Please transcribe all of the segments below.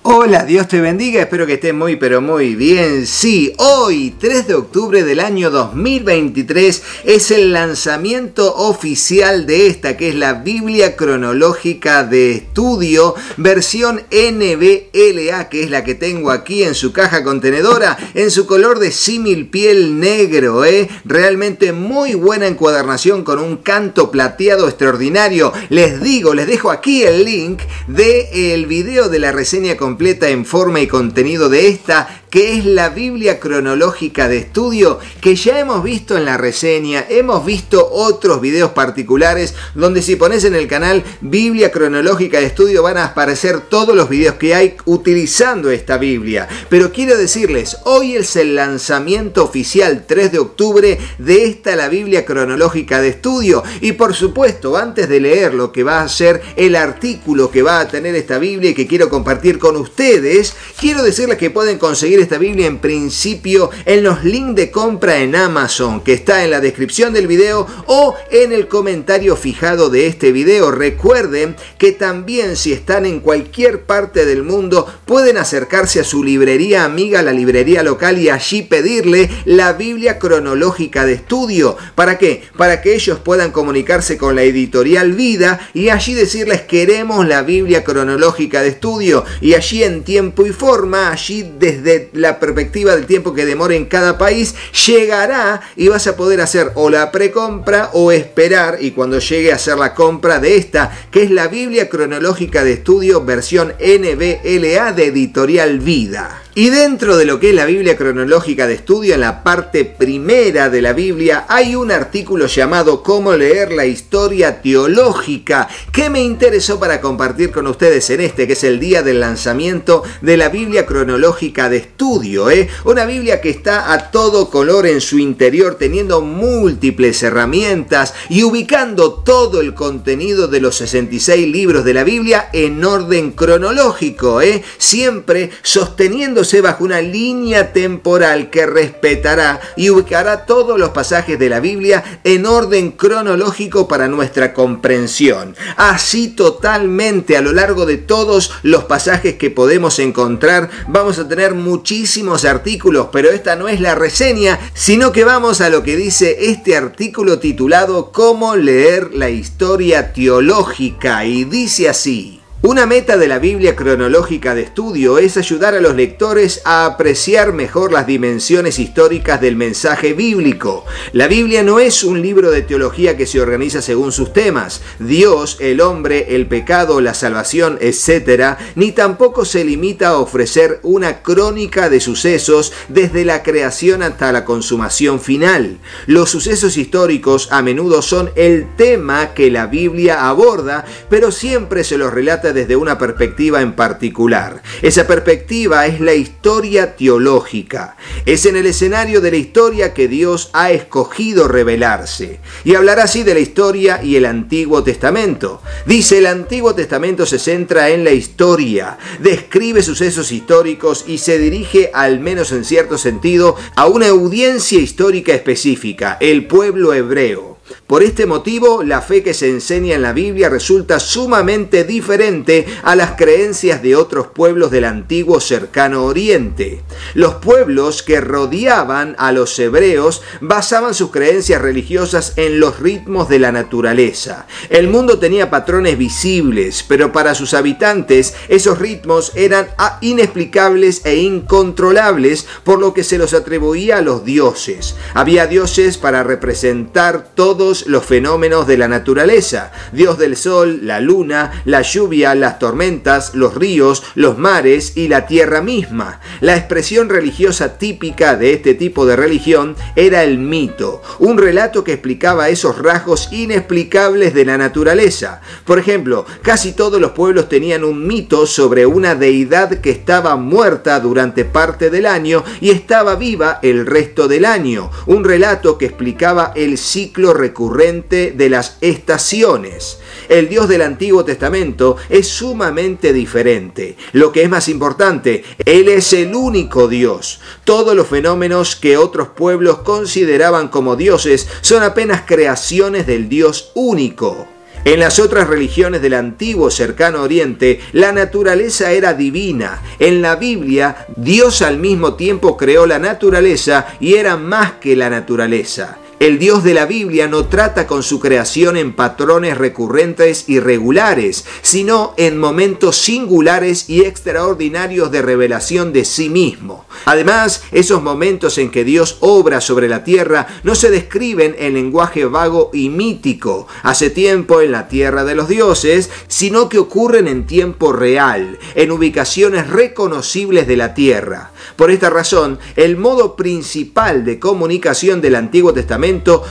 Hola, Dios te bendiga, espero que estés muy pero muy bien. Sí, hoy, 3 de octubre del año 2023, es el lanzamiento oficial de esta, que es la Biblia Cronológica de Estudio, versión NBLA, que es la que tengo aquí en su caja contenedora, en su color de símil piel negro, realmente muy buena encuadernación con un canto plateado extraordinario. Les dejo aquí el link del video de la reseña completa en forma y contenido de esta, que es la Biblia Cronológica de Estudio, que ya hemos visto en la reseña, hemos visto otros videos particulares, donde si pones en el canal Biblia Cronológica de Estudio van a aparecer todos los videos que hay utilizando esta Biblia. Pero quiero decirles, hoy es el lanzamiento oficial, 3 de octubre, de esta, la Biblia Cronológica de Estudio. Y por supuesto, antes de leer lo que va a ser el artículo que va a tener esta Biblia y que quiero compartir con ustedes, quiero decirles que pueden conseguir esta Biblia en principio en los links de compra en Amazon, que está en la descripción del video o en el comentario fijado de este video. Recuerden que también, si están en cualquier parte del mundo, pueden acercarse a su librería amiga, la librería local, y allí pedirle la Biblia Cronológica de Estudio. ¿Para qué? Para que ellos puedan comunicarse con la editorial Vida y allí decirles: queremos la Biblia Cronológica de Estudio, y allí en tiempo y forma, allí desde la perspectiva del tiempo que demore en cada país, llegará y vas a poder hacer o la precompra o esperar, y cuando llegue a hacer la compra de esta, que es la Biblia Cronológica de Estudio versión NBLA de editorial Vida. Y dentro de lo que es la Biblia Cronológica de Estudio, en la parte primera de la Biblia, hay un artículo llamado Cómo leer la historia teológica, que me interesó para compartir con ustedes en este, que es el día del lanzamiento de la Biblia Cronológica de Estudio. Una Biblia que está a todo color en su interior, teniendo múltiples herramientas y ubicando todo el contenido de los 66 libros de la Biblia en orden cronológico, siempre sosteniéndose bajo una línea temporal que respetará y ubicará todos los pasajes de la Biblia en orden cronológico para nuestra comprensión. Así, totalmente a lo largo de todos los pasajes que podemos encontrar, vamos a tener muchísimos artículos, pero esta no es la reseña, sino que vamos a lo que dice este artículo titulado Cómo leer la historia teológica, y dice así: una meta de la Biblia Cronológica de Estudio es ayudar a los lectores a apreciar mejor las dimensiones históricas del mensaje bíblico. La Biblia no es un libro de teología que se organiza según sus temas, Dios, el hombre, el pecado, la salvación, etc., ni tampoco se limita a ofrecer una crónica de sucesos desde la creación hasta la consumación final. Los sucesos históricos a menudo son el tema que la Biblia aborda, pero siempre se los relata desde una perspectiva en particular. Esa perspectiva es la historia teológica. Es en el escenario de la historia que Dios ha escogido revelarse. Y hablará así de la historia y el Antiguo Testamento. Dice: el Antiguo Testamento se centra en la historia, describe sucesos históricos y se dirige, al menos en cierto sentido, a una audiencia histórica específica, el pueblo hebreo. Por este motivo, la fe que se enseña en la Biblia resulta sumamente diferente a las creencias de otros pueblos del antiguo cercano oriente. Los pueblos que rodeaban a los hebreos basaban sus creencias religiosas en los ritmos de la naturaleza. El mundo tenía patrones visibles, pero para sus habitantes esos ritmos eran inexplicables e incontrolables, por lo que se los atribuía a los dioses. Había dioses para representar todos los fenómenos de la naturaleza: Dios del sol, la luna, la lluvia, las tormentas, los ríos, los mares y la tierra misma. La expresión religiosa típica de este tipo de religión era el mito, un relato que explicaba esos rasgos inexplicables de la naturaleza. Por ejemplo, casi todos los pueblos tenían un mito sobre una deidad que estaba muerta durante parte del año y estaba viva el resto del año, un relato que explicaba el ciclo recurrente de las estaciones. El Dios del Antiguo Testamento es sumamente diferente. Lo que es más importante, Él es el único Dios. Todos los fenómenos que otros pueblos consideraban como dioses son apenas creaciones del Dios único. En las otras religiones del antiguo cercano oriente, la naturaleza era divina. En la Biblia, Dios al mismo tiempo creó la naturaleza y era más que la naturaleza. El Dios de la Biblia no trata con su creación en patrones recurrentes y regulares, sino en momentos singulares y extraordinarios de revelación de sí mismo. Además, esos momentos en que Dios obra sobre la tierra no se describen en lenguaje vago y mítico, hace tiempo en la tierra de los dioses, sino que ocurren en tiempo real, en ubicaciones reconocibles de la tierra. Por esta razón, el modo principal de comunicación del Antiguo Testamento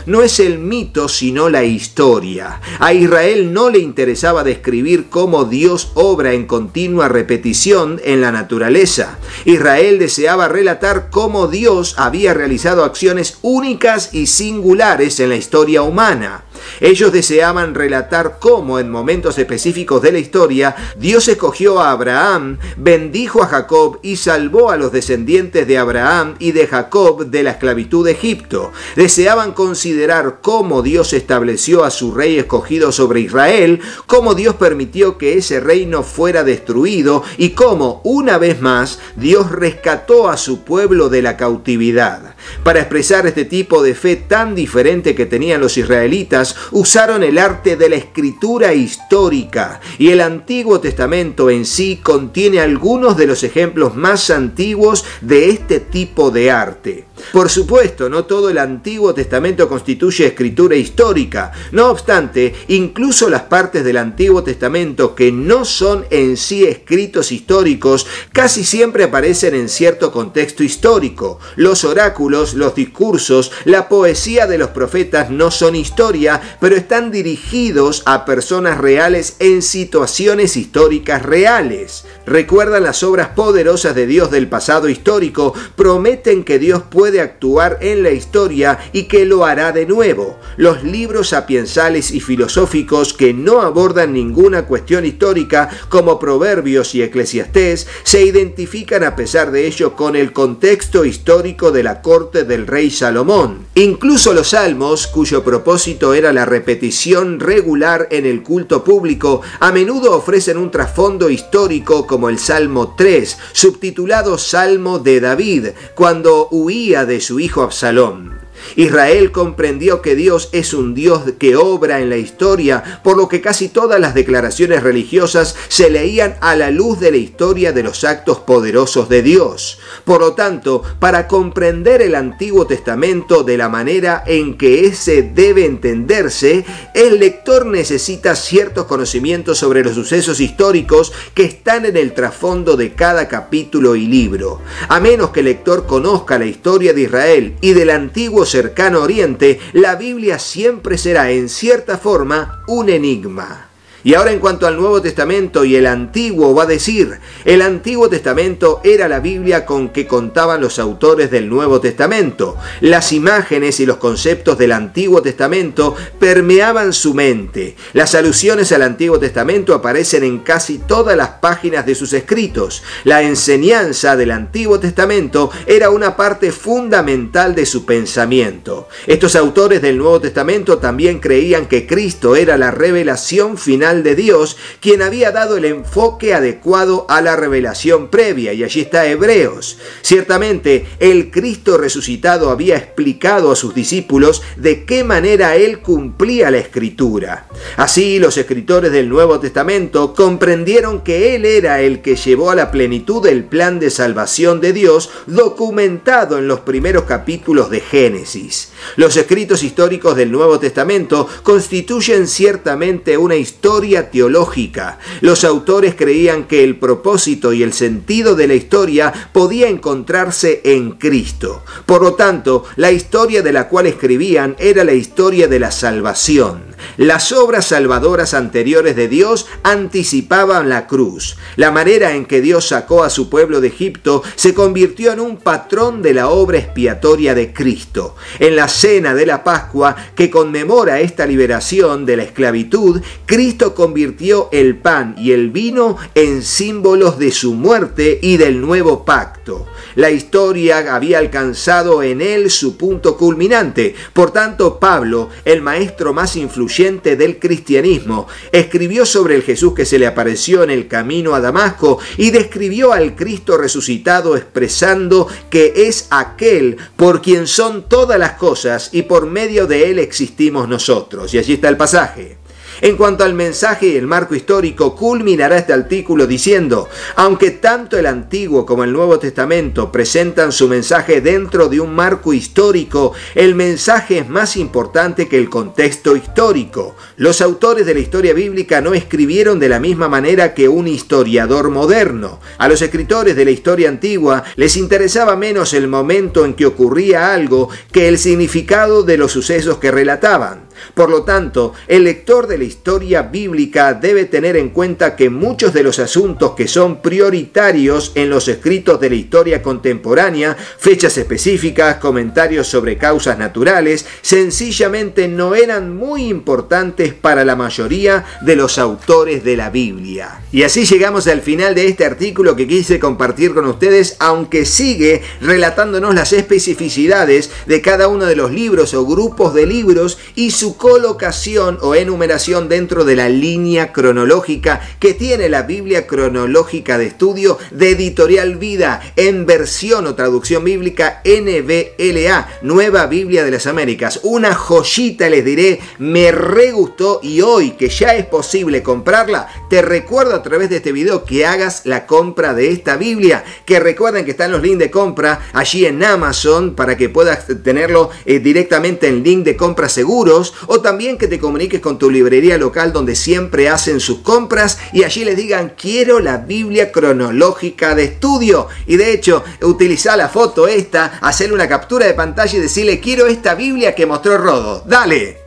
no es el mito, sino la historia. A Israel no le interesaba describir cómo Dios obra en continua repetición en la naturaleza. Israel deseaba relatar cómo Dios había realizado acciones únicas y singulares en la historia humana. Ellos deseaban relatar cómo en momentos específicos de la historia Dios escogió a Abraham, bendijo a Jacob y salvó a los descendientes de Abraham y de Jacob de la esclavitud de Egipto. Deseaban considerar cómo Dios estableció a su rey escogido sobre Israel, cómo Dios permitió que ese reino fuera destruido y cómo, una vez más, Dios rescató a su pueblo de la cautividad. Para expresar este tipo de fe tan diferente que tenían los israelitas, usaron el arte de la escritura histórica, y el Antiguo Testamento en sí contiene algunos de los ejemplos más antiguos de este tipo de arte. Por supuesto, no todo el Antiguo Testamento constituye escritura histórica. No obstante, incluso las partes del Antiguo Testamento que no son en sí escritos históricos casi siempre aparecen en cierto contexto histórico. Los oráculos, los discursos, la poesía de los profetas no son historia, pero están dirigidos a personas reales en situaciones históricas reales. Recuerdan las obras poderosas de Dios del pasado histórico, prometen que Dios puede actuar en la historia y que lo hará de nuevo. Los libros sapiensales y filosóficos que no abordan ninguna cuestión histórica, como Proverbios y Eclesiastés, se identifican a pesar de ello con el contexto histórico de la corte del rey Salomón. Incluso los salmos, cuyo propósito era la repetición regular en el culto público, a menudo ofrecen un trasfondo histórico, como el Salmo 3, subtitulado Salmo de David, cuando huía de su hijo Absalón. Israel comprendió que Dios es un Dios que obra en la historia, por lo que casi todas las declaraciones religiosas se leían a la luz de la historia de los actos poderosos de Dios. Por lo tanto, para comprender el Antiguo Testamento de la manera en que ese debe entenderse, el lector necesita ciertos conocimientos sobre los sucesos históricos que están en el trasfondo de cada capítulo y libro. A menos que el lector conozca la historia de Israel y del antiguo cercano oriente, la Biblia siempre será en cierta forma un enigma. Y ahora, en cuanto al Nuevo Testamento y el Antiguo, va a decir, el Antiguo Testamento era la Biblia con que contaban los autores del Nuevo Testamento. Las imágenes y los conceptos del Antiguo Testamento permeaban su mente. Las alusiones al Antiguo Testamento aparecen en casi todas las páginas de sus escritos. La enseñanza del Antiguo Testamento era una parte fundamental de su pensamiento. Estos autores del Nuevo Testamento también creían que Cristo era la revelación final de Dios, quien había dado el enfoque adecuado a la revelación previa, y allí está Hebreos. Ciertamente, el Cristo resucitado había explicado a sus discípulos de qué manera Él cumplía la Escritura. Así, los escritores del Nuevo Testamento comprendieron que Él era el que llevó a la plenitud el plan de salvación de Dios, documentado en los primeros capítulos de Génesis. Los escritos históricos del Nuevo Testamento constituyen ciertamente una historia teológica. Los autores creían que el propósito y el sentido de la historia podía encontrarse en Cristo. Por lo tanto, la historia de la cual escribían era la historia de la salvación. Las obras salvadoras anteriores de Dios anticipaban la cruz. La manera en que Dios sacó a su pueblo de Egipto se convirtió en un patrón de la obra expiatoria de Cristo. En la cena de la Pascua, que conmemora esta liberación de la esclavitud, Cristo convirtió el pan y el vino en símbolos de su muerte y del nuevo pacto. exacto. La historia había alcanzado en él su punto culminante. Por tanto, Pablo, el maestro más influyente del cristianismo, escribió sobre el Jesús que se le apareció en el camino a Damasco y describió al Cristo resucitado expresando que es aquel por quien son todas las cosas y por medio de él existimos nosotros. Y allí está el pasaje. En cuanto al mensaje y el marco histórico, culminará este artículo diciendo: aunque tanto el Antiguo como el Nuevo Testamento presentan su mensaje dentro de un marco histórico, el mensaje es más importante que el contexto histórico. Los autores de la historia bíblica no escribieron de la misma manera que un historiador moderno. A los escritores de la historia antigua les interesaba menos el momento en que ocurría algo que el significado de los sucesos que relataban. Por lo tanto, el lector de la historia bíblica debe tener en cuenta que muchos de los asuntos que son prioritarios en los escritos de la historia contemporánea, fechas específicas, comentarios sobre causas naturales, sencillamente no eran muy importantes para la mayoría de los autores de la Biblia. Y así llegamos al final de este artículo que quise compartir con ustedes, aunque sigue relatándonos las especificidades de cada uno de los libros o grupos de libros y su colocación o enumeración dentro de la línea cronológica que tiene la Biblia Cronológica de Estudio de Editorial Vida en versión o traducción bíblica NBLA, Nueva Biblia de las Américas. Una joyita, les diré, me re gustó, y hoy que ya es posible comprarla, te recuerdo a través de este video que hagas la compra de esta Biblia, que recuerden que están los links de compra allí en Amazon para que puedas tenerlo directamente en link de compra seguros, o también que te comuniques con tu librería local donde siempre hacen sus compras y allí les digan: quiero la Biblia Cronológica de Estudio. Y de hecho, utiliza la foto esta, hacerle una captura de pantalla y decirle: quiero esta Biblia que mostró Rodo. ¡Dale!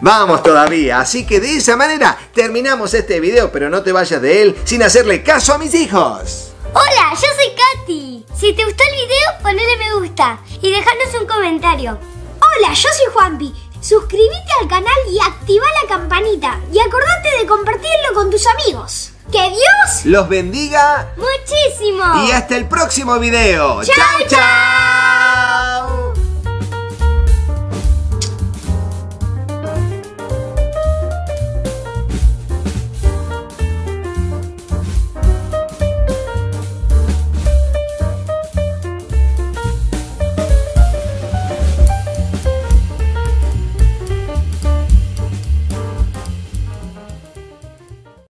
Vamos todavía, así que de esa manera terminamos este video, pero no te vayas de él sin hacerle caso a mis hijos. Hola, yo soy Katy. Si te gustó el video, ponle me gusta y dejanos un comentario. Hola, yo soy Juanpi. Suscríbete al canal y activa la campanita. Y acordate de compartirlo con tus amigos. ¡Que Dios los bendiga muchísimo! Y hasta el próximo video. ¡Chao, chao!